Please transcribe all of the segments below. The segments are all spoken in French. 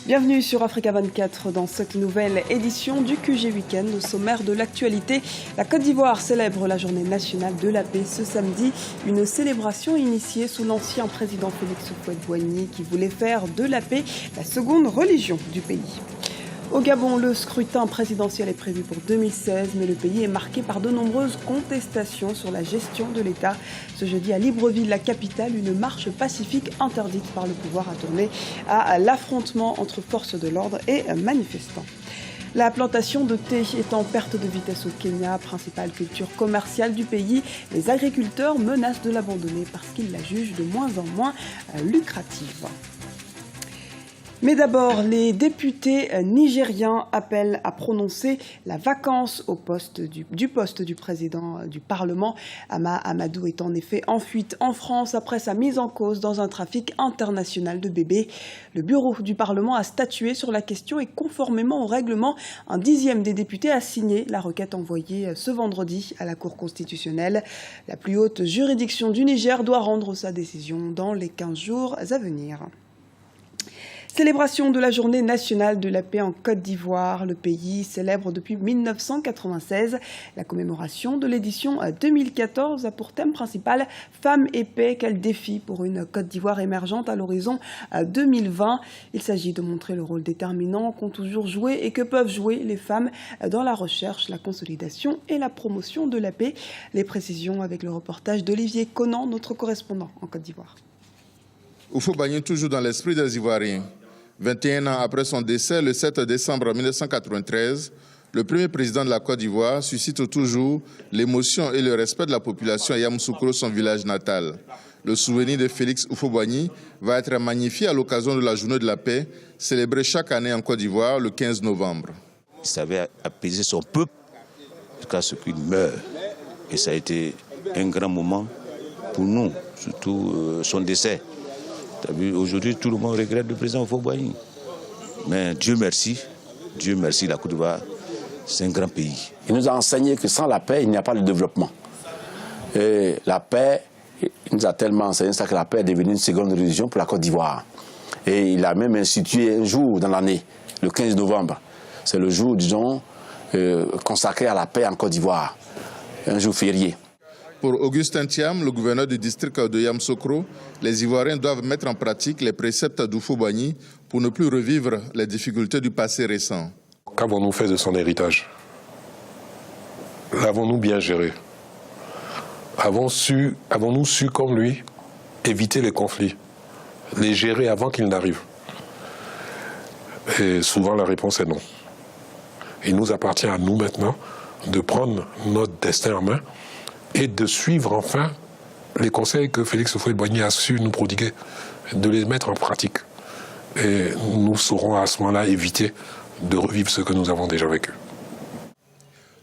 Bienvenue sur Africa 24 dans cette nouvelle édition du QG Week-end. Au sommaire de l'actualité, la Côte d'Ivoire célèbre la journée nationale de la paix ce samedi. Une célébration initiée sous l'ancien président Félix Houphouët-Boigny qui voulait faire de la paix la seconde religion du pays. Au Gabon, le scrutin présidentiel est prévu pour 2016, mais le pays est marqué par de nombreuses contestations sur la gestion de l'État. Ce jeudi, à Libreville, la capitale, une marche pacifique interdite par le pouvoir a tourné à l'affrontement entre forces de l'ordre et manifestants. La plantation de thé est en perte de vitesse au Kenya, principale culture commerciale du pays. Les agriculteurs menacent de l'abandonner parce qu'ils la jugent de moins en moins lucrative. Mais d'abord, les députés nigériens appellent à prononcer la vacance au poste du poste du président du Parlement. Hama Amadou est en effet en fuite en France après sa mise en cause dans un trafic international de bébés. Le bureau du Parlement a statué sur la question et conformément au règlement, un dixième des députés a signé la requête envoyée ce vendredi à la Cour constitutionnelle. La plus haute juridiction du Niger doit rendre sa décision dans les 15 jours à venir. Célébration de la journée nationale de la paix en Côte d'Ivoire. Le pays célèbre depuis 1996. La commémoration de l'édition 2014 a pour thème principal « Femmes et paix, quel défi pour une Côte d'Ivoire émergente à l'horizon 2020 ». Il s'agit de montrer le rôle déterminant qu'ont toujours joué et que peuvent jouer les femmes dans la recherche, la consolidation et la promotion de la paix. Les précisions avec le reportage d'Olivier Conan, notre correspondant en Côte d'Ivoire. Houphouët-Boigny toujours dans l'esprit des Ivoiriens. 21 ans après son décès, le 7 décembre 1993, le premier président de la Côte d'Ivoire suscite toujours l'émotion et le respect de la population à Yamoussoukro, son village natal. Le souvenir de Félix Houphouët-Boigny va être magnifié à l'occasion de la journée de la paix, célébrée chaque année en Côte d'Ivoire le 15 novembre. Il savait apaiser son peuple jusqu'à ce qu'il meure. Et ça a été un grand moment pour nous, surtout son décès. Aujourd'hui, tout le monde regrette le président Houphouët-Boigny. Mais Dieu merci, la Côte d'Ivoire, c'est un grand pays. Il nous a enseigné que sans la paix, il n'y a pas de développement. Et la paix, il nous a tellement enseigné ça que la paix est devenue une seconde religion pour la Côte d'Ivoire. Et il a même institué un jour dans l'année, le 15 novembre. C'est le jour, disons, consacré à la paix en Côte d'Ivoire, un jour férié. Pour Augustin Thiam, le gouverneur du district de Yamoussoukro, les Ivoiriens doivent mettre en pratique les préceptes d'Houphouët-Boigny pour ne plus revivre les difficultés du passé récent. Qu'avons-nous fait de son héritage? L'avons-nous bien géré? Avons-nous su, comme lui, éviter les conflits, les gérer avant qu'ils n'arrivent? Et souvent la réponse est non. Il nous appartient à nous maintenant de prendre notre destin en main et de suivre enfin les conseils que Félix Houphouët-Boigny a su nous prodiguer, de les mettre en pratique. Et nous saurons à ce moment-là éviter de revivre ce que nous avons déjà vécu.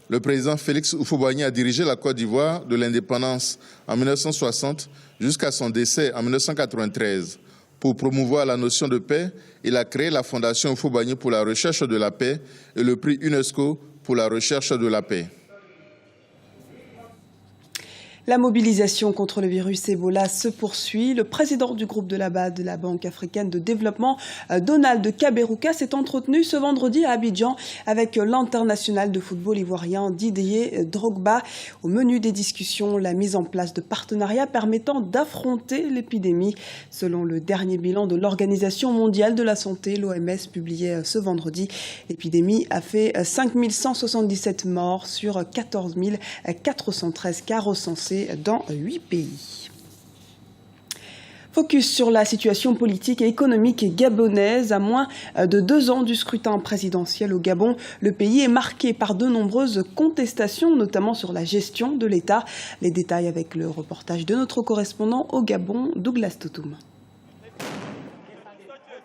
Le président Félix Houphouët-Boigny a dirigé la Côte d'Ivoire de l'indépendance en 1960 jusqu'à son décès en 1993. Pour promouvoir la notion de paix, il a créé la Fondation Houphouët-Boigny pour la recherche de la paix et le prix UNESCO pour la recherche de la paix. La mobilisation contre le virus Ebola se poursuit. Le président du groupe de la BAD, de la Banque africaine de développement, Donald Kaberuka, s'est entretenu ce vendredi à Abidjan avec l'international de football ivoirien Didier Drogba. Au menu des discussions, la mise en place de partenariats permettant d'affronter l'épidémie. Selon le dernier bilan de l'Organisation mondiale de la santé, l'OMS, publié ce vendredi, l'épidémie a fait 5 177 morts sur 14 413 cas recensés dans 8 pays. Focus sur la situation politique et économique gabonaise. À moins de 2 ans du scrutin présidentiel au Gabon, le pays est marqué par de nombreuses contestations, notamment sur la gestion de l'État. Les détails avec le reportage de notre correspondant au Gabon, Douglas Toutoum.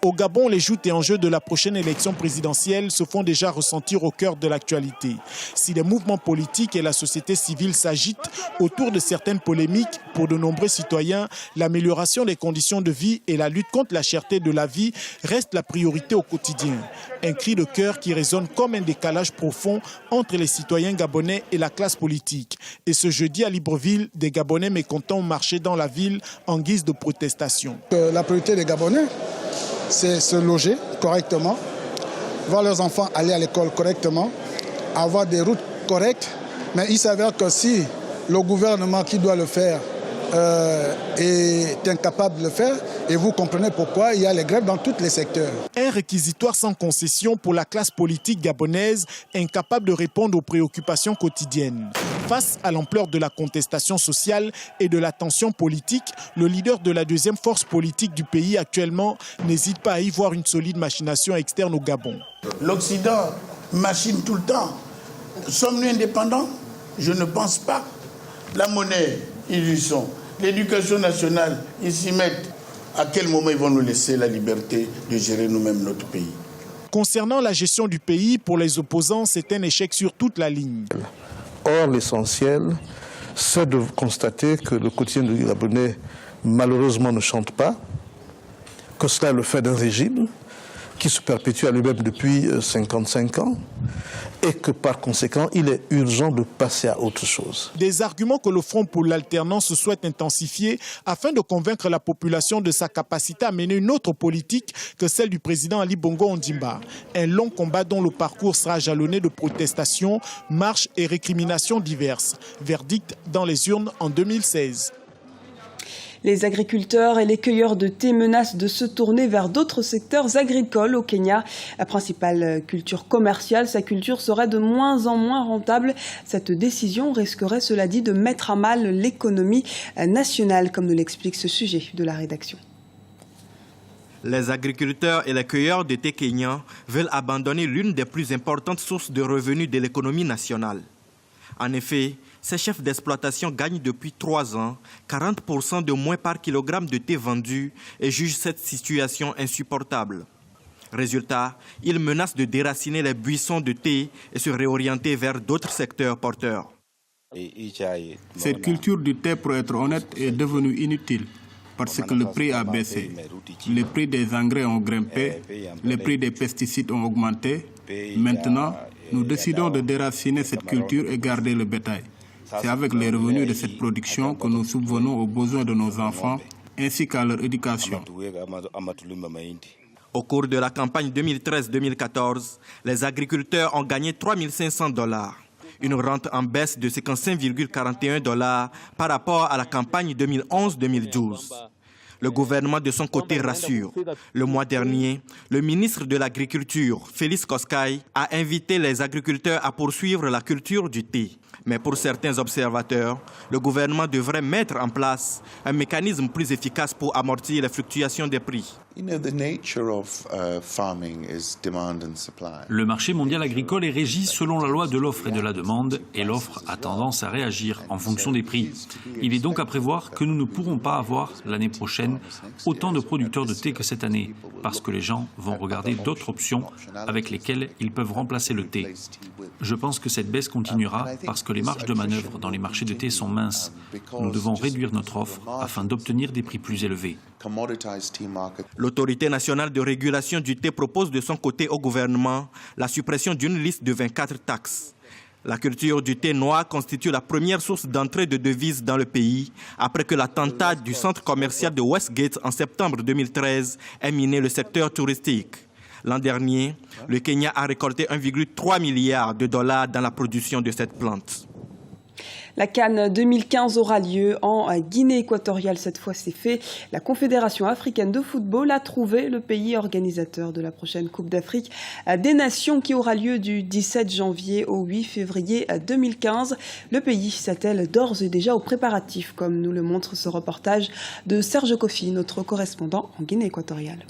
Au Gabon, les joutes et enjeux de la prochaine élection présidentielle se font déjà ressentir au cœur de l'actualité. Si les mouvements politiques et la société civile s'agitent autour de certaines polémiques, pour de nombreux citoyens, l'amélioration des conditions de vie et la lutte contre la cherté de la vie restent la priorité au quotidien. Un cri de cœur qui résonne comme un décalage profond entre les citoyens gabonais et la classe politique. Et ce jeudi à Libreville, des Gabonais mécontents ont marché dans la ville en guise de protestation. La priorité des Gabonais, c'est se loger correctement, voir leurs enfants aller à l'école correctement, avoir des routes correctes. Mais il s'avère que si le gouvernement qui doit le faire est incapable de le faire, et vous comprenez pourquoi il y a les grèves dans tous les secteurs. Un réquisitoire sans concession pour la classe politique gabonaise, incapable de répondre aux préoccupations quotidiennes. Face à l'ampleur de la contestation sociale et de la tension politique, le leader de la deuxième force politique du pays actuellement n'hésite pas à y voir une solide machination externe au Gabon. L'Occident machine tout le temps. Sommes-nous indépendants? Je ne pense pas. La monnaie, ils y sont. L'éducation nationale, ils s'y mettent. À quel moment ils vont nous laisser la liberté de gérer nous-mêmes notre pays? Concernant la gestion du pays, pour les opposants, c'est un échec sur toute la ligne. Or, l'essentiel, c'est de constater que le quotidien du Gabonais, malheureusement, ne chante pas, que cela est le fait d'un régime qui se perpétue à lui-même depuis 55 ans et que par conséquent, il est urgent de passer à autre chose. Des arguments que le Front pour l'alternance souhaite intensifier afin de convaincre la population de sa capacité à mener une autre politique que celle du président Ali Bongo Ondimba. Un long combat dont le parcours sera jalonné de protestations, marches et récriminations diverses. Verdict dans les urnes en 2016. Les agriculteurs et les cueilleurs de thé menacent de se tourner vers d'autres secteurs agricoles au Kenya. La principale culture commerciale, sa culture serait de moins en moins rentable. Cette décision risquerait, cela dit, de mettre à mal l'économie nationale, comme nous l'explique ce sujet de la rédaction. Les agriculteurs et les cueilleurs de thé kenyans veulent abandonner l'une des plus importantes sources de revenus de l'économie nationale. En effet, ces chefs d'exploitation gagnent depuis 3 ans 40% de moins par kilogramme de thé vendu et jugent cette situation insupportable. Résultat, ils menacent de déraciner les buissons de thé et se réorienter vers d'autres secteurs porteurs. Cette culture du thé, pour être honnête, est devenue inutile parce que le prix a baissé. Les prix des engrais ont grimpé, les prix des pesticides ont augmenté. Maintenant, nous décidons de déraciner cette culture et garder le bétail. C'est avec les revenus de cette production que nous subvenons aux besoins de nos enfants ainsi qu'à leur éducation. Au cours de la campagne 2013-2014, les agriculteurs ont gagné $3 500, une rente en baisse de 55,41 $ par rapport à la campagne 2011-2012. Le gouvernement de son côté rassure. Le mois dernier, le ministre de l'Agriculture, Félix Koskai, a invité les agriculteurs à poursuivre la culture du thé. Mais pour certains observateurs, le gouvernement devrait mettre en place un mécanisme plus efficace pour amortir les fluctuations des prix. Le marché mondial agricole est régi selon la loi de l'offre et de la demande, et l'offre a tendance à réagir en fonction des prix. Il est donc à prévoir que nous ne pourrons pas avoir l'année prochaine autant de producteurs de thé que cette année, parce que les gens vont regarder d'autres options avec lesquelles ils peuvent remplacer le thé. Je pense que cette baisse continuera parce que les marges de manœuvre dans les marchés de thé sont minces. Nous devons réduire notre offre afin d'obtenir des prix plus élevés. L'Autorité nationale de régulation du thé propose de son côté au gouvernement la suppression d'une liste de 24 taxes. La culture du thé noir constitue la première source d'entrée de devises dans le pays après que l'attentat du centre commercial de Westgate en septembre 2013 ait miné le secteur touristique. L'an dernier, le Kenya a récolté 1,3 milliard de dollars dans la production de cette plante. La CAN 2015 aura lieu en Guinée équatoriale. Cette fois, c'est fait. La Confédération africaine de football a trouvé le pays organisateur de la prochaine Coupe d'Afrique des Nations qui aura lieu du 17 janvier au 8 février 2015. Le pays s'attelle d'ores et déjà aux préparatifs, comme nous le montre ce reportage de Serge Kofi, notre correspondant en Guinée équatoriale.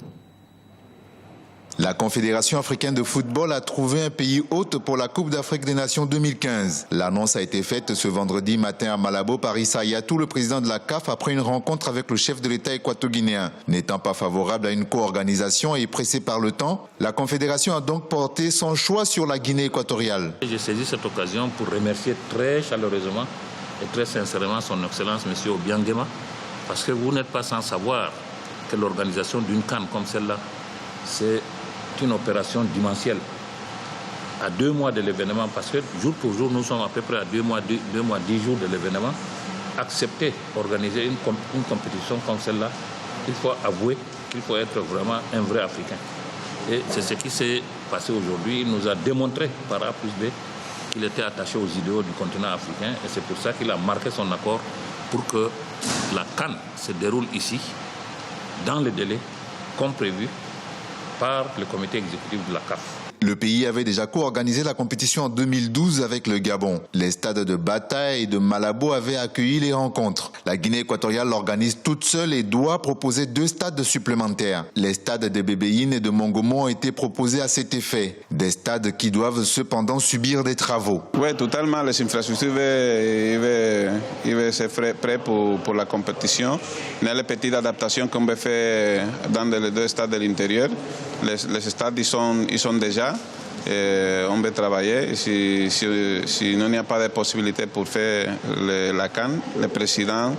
La Confédération africaine de football a trouvé un pays hôte pour la Coupe d'Afrique des Nations 2015. L'annonce a été faite ce vendredi matin à Malabo par Issa Hayatou, le président de la CAF, après une rencontre avec le chef de l'État équato-guinéen. N'étant pas favorable à une co-organisation et pressé par le temps, la Confédération a donc porté son choix sur la Guinée équatoriale. J'ai saisi cette occasion pour remercier très chaleureusement et très sincèrement son Excellence M. Obiang Nguema, parce que vous n'êtes pas sans savoir que l'organisation d'une CAN comme celle-là, c'est une opération dimensionnelle. À 2 mois de l'événement, parce que jour pour jour, nous sommes à peu près à 2 mois, 10 jours de l'événement, accepter, organiser une compétition comme celle-là, il faut avouer qu'il faut être vraiment un vrai Africain. Et c'est ce qui s'est passé aujourd'hui. Il nous a démontré par A plus B qu'il était attaché aux idéaux du continent africain et c'est pour ça qu'il a marqué son accord pour que la CAN se déroule ici, dans les délais comme prévu par le comité exécutif de la CAF. Le pays avait déjà co-organisé la compétition en 2012 avec le Gabon. Les stades de Bata et de Malabo avaient accueilli les rencontres. La Guinée équatoriale l'organise toute seule et doit proposer 2 stades supplémentaires. Les stades de Bébéine et de Mongomo ont été proposés à cet effet. Des stades qui doivent cependant subir des travaux. Oui, totalement. Les infrastructures vont être prêtes pour la compétition. Il y a les petites adaptations qu'on va faire dans les 2 stades de l'intérieur. Les stades, ils sont déjà. On va travailler. Si il n'y a pas de possibilité pour faire la CAN, le président,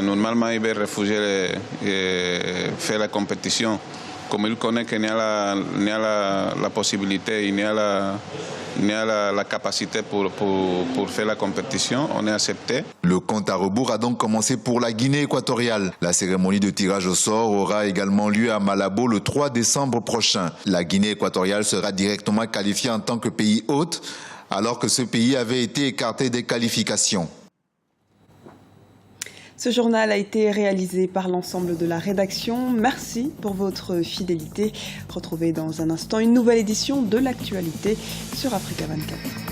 normalement, il va refuser faire la compétition. Comme il connaît qu'il n'y a la possibilité, il n'y a la capacité pour faire la compétition, on est accepté. Le compte à rebours a donc commencé pour la Guinée équatoriale. La cérémonie de tirage au sort aura également lieu à Malabo le 3 décembre prochain. La Guinée équatoriale sera directement qualifiée en tant que pays hôte, alors que ce pays avait été écarté des qualifications. Ce journal a été réalisé par l'ensemble de la rédaction. Merci pour votre fidélité. Retrouvez dans un instant une nouvelle édition de l'actualité sur Africa 24.